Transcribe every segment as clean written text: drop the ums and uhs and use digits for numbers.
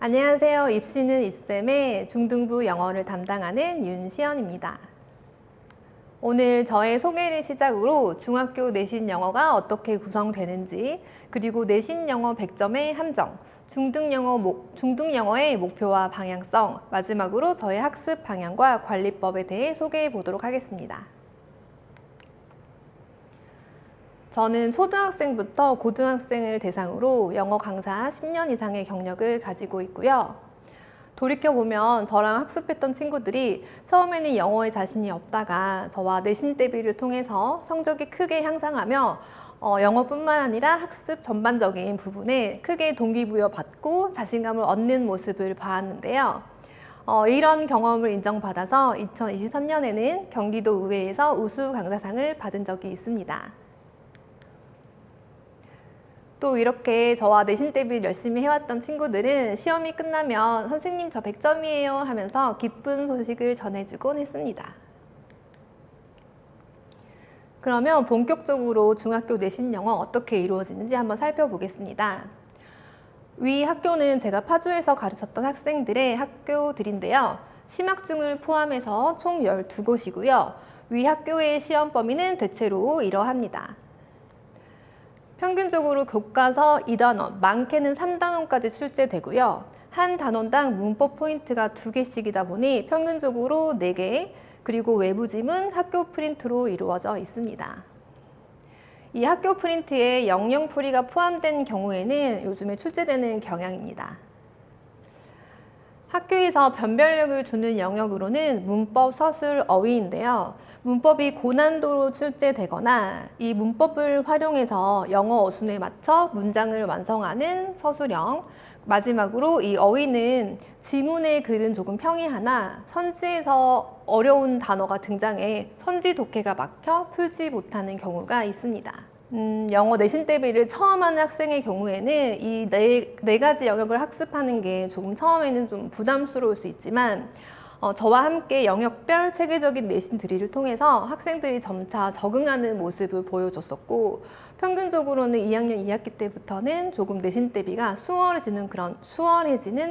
안녕하세요. 입시는 이쌤의 중등부 영어를 담당하는 윤시연입니다. 오늘 저의 소개를 시작으로 중학교 내신 영어가 어떻게 구성되는지, 그리고 내신 영어 100점의 함정, 중등 영어의 목표와 방향성, 마지막으로 저의 학습 방향과 관리법에 대해 소개해 보도록 하겠습니다. 저는 초등학생부터 고등학생을 대상으로 영어 강사 10년 이상의 경력을 가지고 있고요. 돌이켜보면 저랑 학습했던 친구들이 처음에는 영어에 자신이 없다가 저와 내신 대비를 통해서 성적이 크게 향상하며 영어뿐만 아니라 학습 전반적인 부분에 크게 동기부여 받고 자신감을 얻는 모습을 봐왔는데요. 이런 경험을 인정받아서 2023년에는 경기도 의회에서 우수 강사상을 받은 적이 있습니다. 또 이렇게 저와 내신 대비를 열심히 해왔던 친구들은 시험이 끝나면 선생님 저 100점이에요 하면서 기쁜 소식을 전해주곤 했습니다. 그러면 본격적으로 중학교 내신 영어 어떻게 이루어지는지 한번 살펴보겠습니다. 위 학교는 제가 파주에서 가르쳤던 학생들의 학교들인데요. 심학중을 포함해서 총 12곳이고요. 위 학교의 시험 범위는 대체로 이러합니다. 평균적으로 교과서 2단원, 많게는 3단원까지 출제되고요. 한 단원당 문법 포인트가 2개씩이다 보니 평균적으로 4개, 그리고 외부 지문 학교 프린트로 이루어져 있습니다. 이 학교 프린트에 영영풀이가 포함된 경우에는 요즘에 출제되는 경향입니다. 학교에서 변별력을 주는 영역으로는 문법, 서술, 어휘인데요. 문법이 고난도로 출제되거나 이 문법을 활용해서 영어 어순에 맞춰 문장을 완성하는 서술형, 마지막으로 이 어휘는 지문의 글은 조금 평이하나 선지에서 어려운 단어가 등장해 선지 독해가 막혀 풀지 못하는 경우가 있습니다. 영어 내신 대비를 처음 하는 학생의 경우에는 이 네 가지 영역을 학습하는 게 조금 처음에는 좀 부담스러울 수 있지만 저와 함께 영역별 체계적인 내신 드릴을 통해서 학생들이 점차 적응하는 모습을 보여줬었고, 평균적으로는 2학년 2학기 때부터는 조금 내신 대비가 수월해지는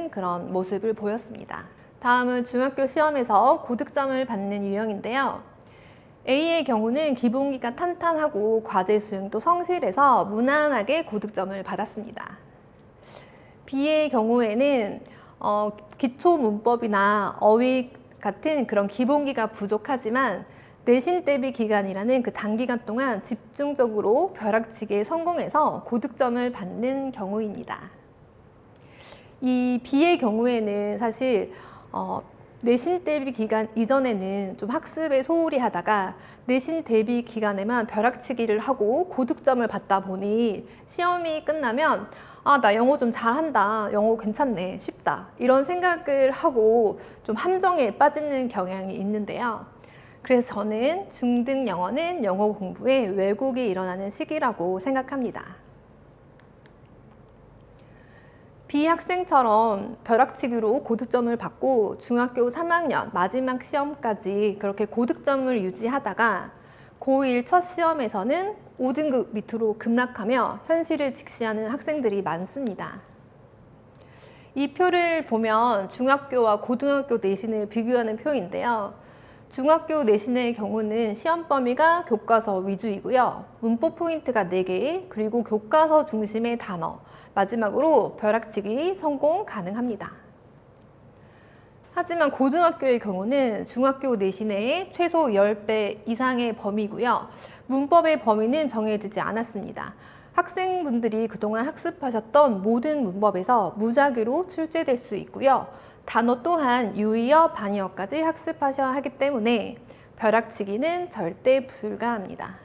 그런 모습을 보였습니다. 다음은 중학교 시험에서 고득점을 받는 유형인데요. A의 경우는 기본기가 탄탄하고 과제 수행도 성실해서 무난하게 고득점을 받았습니다. B의 경우에는 기초 문법이나 어휘 같은 그런 기본기가 부족하지만 내신 대비 기간이라는 그 단기간 동안 집중적으로 벼락치기에 성공해서 고득점을 받는 경우입니다. 이 B의 경우에는 사실 내신 대비 기간 이전에는 좀 학습에 소홀히 하다가 내신 대비 기간에만 벼락치기를 하고 고득점을 받다 보니 시험이 끝나면 나 영어 좀 잘한다, 영어 괜찮네, 쉽다 이런 생각을 하고 좀 함정에 빠지는 경향이 있는데요. 그래서 저는 중등 영어는 영어 공부에 왜곡이 일어나는 시기라고 생각합니다. B 학생처럼 벼락치기로 고득점을 받고 중학교 3학년 마지막 시험까지 그렇게 고득점을 유지하다가 고1 첫 시험에서는 5등급 밑으로 급락하며 현실을 직시하는 학생들이 많습니다. 이 표를 보면 중학교와 고등학교 내신을 비교하는 표인데요. 중학교 내신의 경우는 시험 범위가 교과서 위주이고요. 문법 포인트가 4개, 그리고 교과서 중심의 단어, 마지막으로 벼락치기 성공 가능합니다. 하지만 고등학교의 경우는 중학교 내신의 최소 10배 이상의 범위고요. 문법의 범위는 정해지지 않았습니다. 학생분들이 그동안 학습하셨던 모든 문법에서 무작위로 출제될 수 있고요. 단어 또한 유의어, 반의어까지 학습하셔야 하기 때문에 벼락치기는 절대 불가합니다.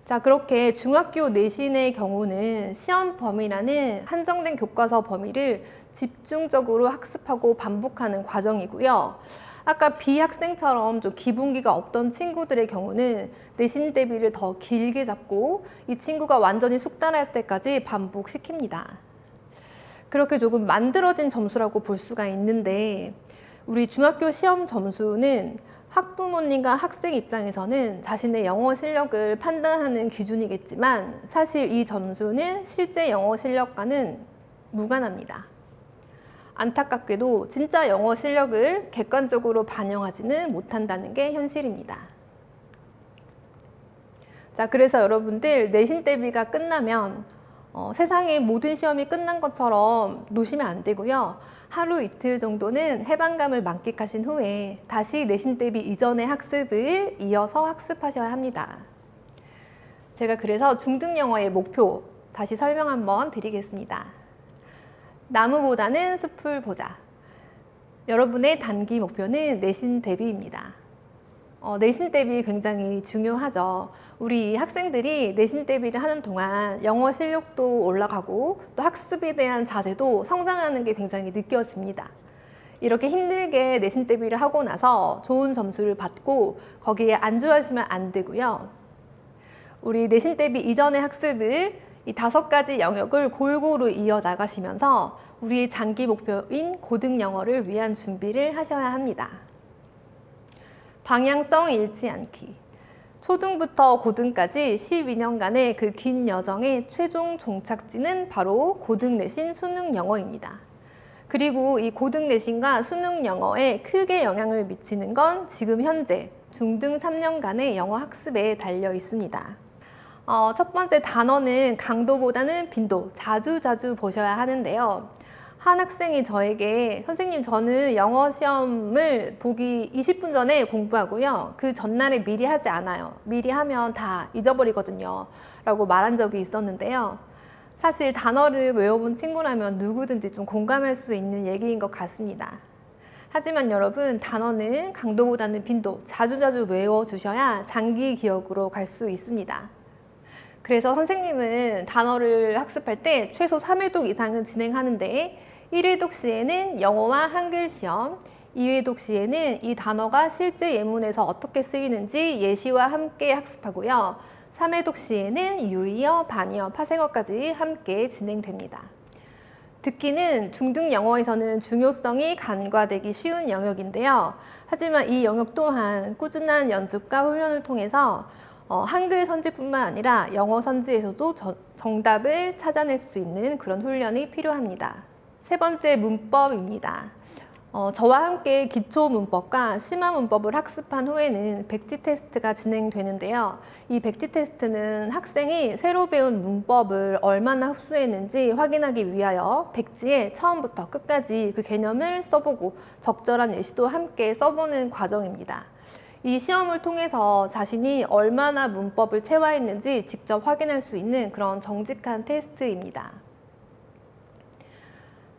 자, 그렇게 중학교 내신의 경우는 시험 범위라는 한정된 교과서 범위를 집중적으로 학습하고 반복하는 과정이고요. 아까 B 학생처럼 좀 기본기가 없던 친구들의 경우는 내신 대비를 더 길게 잡고 이 친구가 완전히 숙달할 때까지 반복시킵니다. 그렇게 조금 만들어진 점수라고 볼 수가 있는데, 우리 중학교 시험 점수는 학부모님과 학생 입장에서는 자신의 영어 실력을 판단하는 기준이겠지만 사실 이 점수는 실제 영어 실력과는 무관합니다. 안타깝게도 진짜 영어 실력을 객관적으로 반영하지는 못한다는 게 현실입니다. 자, 그래서 여러분들 내신 대비가 끝나면 세상의 모든 시험이 끝난 것처럼 노시면 안 되고요. 하루 이틀 정도는 해방감을 만끽하신 후에 다시 내신 대비 이전의 학습을 이어서 학습하셔야 합니다. 제가 그래서 중등 영어의 목표 다시 설명 한번 드리겠습니다. 나무보다는 숲을 보자. 여러분의 단기 목표는 내신 대비입니다. 내신 대비 굉장히 중요하죠. 우리 학생들이 내신 대비를 하는 동안 영어 실력도 올라가고 또 학습에 대한 자세도 성장하는 게 굉장히 느껴집니다. 이렇게 힘들게 내신 대비를 하고 나서 좋은 점수를 받고 거기에 안주하시면 안 되고요. 우리 내신 대비 이전의 학습을 이 5가지 영역을 골고루 이어나가시면서 우리의 장기 목표인 고등 영어를 위한 준비를 하셔야 합니다. 방향성 잃지 않기. 초등부터 고등까지 12년간의 그 긴 여정의 최종 종착지는 바로 고등 내신 수능 영어입니다. 그리고 이 고등 내신과 수능 영어에 크게 영향을 미치는 건 지금 현재 중등 3년간의 영어 학습에 달려 있습니다. 첫 번째 단어는 강도보다는 빈도, 자주 보셔야 하는데요. 한 학생이 저에게 선생님 저는 영어 시험을 보기 20분 전에 공부하고요. 그 전날에 미리 하지 않아요. 미리 하면 다 잊어버리거든요. 라고 말한 적이 있었는데요. 사실 단어를 외워본 친구라면 누구든지 좀 공감할 수 있는 얘기인 것 같습니다. 하지만 여러분 단어는 강도보다는 빈도, 자주 외워주셔야 장기 기억으로 갈 수 있습니다. 그래서 선생님은 단어를 학습할 때 최소 3회독 이상은 진행하는데 1회독 시에는 영어와 한글 시험, 2회독 시에는 이 단어가 실제 예문에서 어떻게 쓰이는지 예시와 함께 학습하고요. 3회독 시에는 유의어, 반의어, 파생어까지 함께 진행됩니다. 듣기는 중등 영어에서는 중요성이 간과되기 쉬운 영역인데요. 하지만 이 영역 또한 꾸준한 연습과 훈련을 통해서 한글 선지뿐만 아니라 영어 선지에서도 정답을 찾아낼 수 있는 그런 훈련이 필요합니다. 세 번째 문법입니다. 저와 함께 기초 문법과 심화 문법을 학습한 후에는 백지 테스트가 진행되는데요. 이 백지 테스트는 학생이 새로 배운 문법을 얼마나 흡수했는지 확인하기 위하여 백지에 처음부터 끝까지 그 개념을 써보고 적절한 예시도 함께 써보는 과정입니다. 이 시험을 통해서 자신이 얼마나 문법을 체화했는지 직접 확인할 수 있는 그런 정직한 테스트입니다.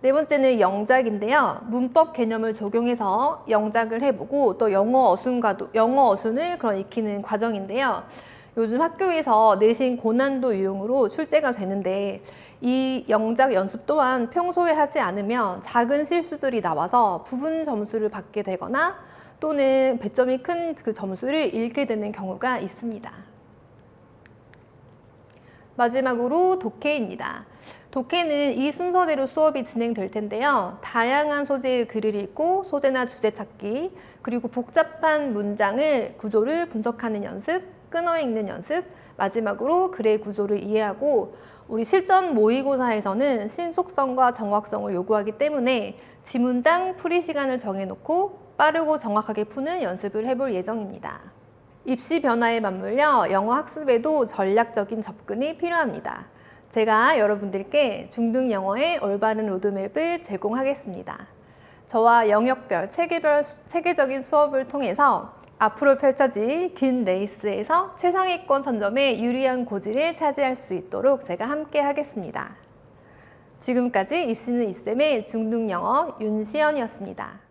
네 번째는 영작인데요. 문법 개념을 적용해서 영작을 해보고 또 영어 어순을 익히는 과정인데요. 요즘 학교에서 내신 고난도 유형으로 출제가 되는데 이 영작 연습 또한 평소에 하지 않으면 작은 실수들이 나와서 부분 점수를 받게 되거나 또는 배점이 큰 그 점수를 잃게 되는 경우가 있습니다. 마지막으로 독해입니다. 독해는 이 순서대로 수업이 진행될 텐데요. 다양한 소재의 글을 읽고 소재나 주제 찾기, 그리고 복잡한 문장을 구조를 분석하는 연습, 끊어 읽는 연습, 마지막으로 글의 구조를 이해하고 우리 실전 모의고사에서는 신속성과 정확성을 요구하기 때문에 지문당 풀이 시간을 정해놓고 빠르고 정확하게 푸는 연습을 해볼 예정입니다. 입시 변화에 맞물려 영어 학습에도 전략적인 접근이 필요합니다. 제가 여러분들께 중등 영어의 올바른 로드맵을 제공하겠습니다. 저와 영역별, 체계적인 수업을 통해서 앞으로 펼쳐질 긴 레이스에서 최상위권 선점에 유리한 고지를 차지할 수 있도록 제가 함께 하겠습니다. 지금까지 입시는 이쌤의 중등 영어 윤시연이었습니다.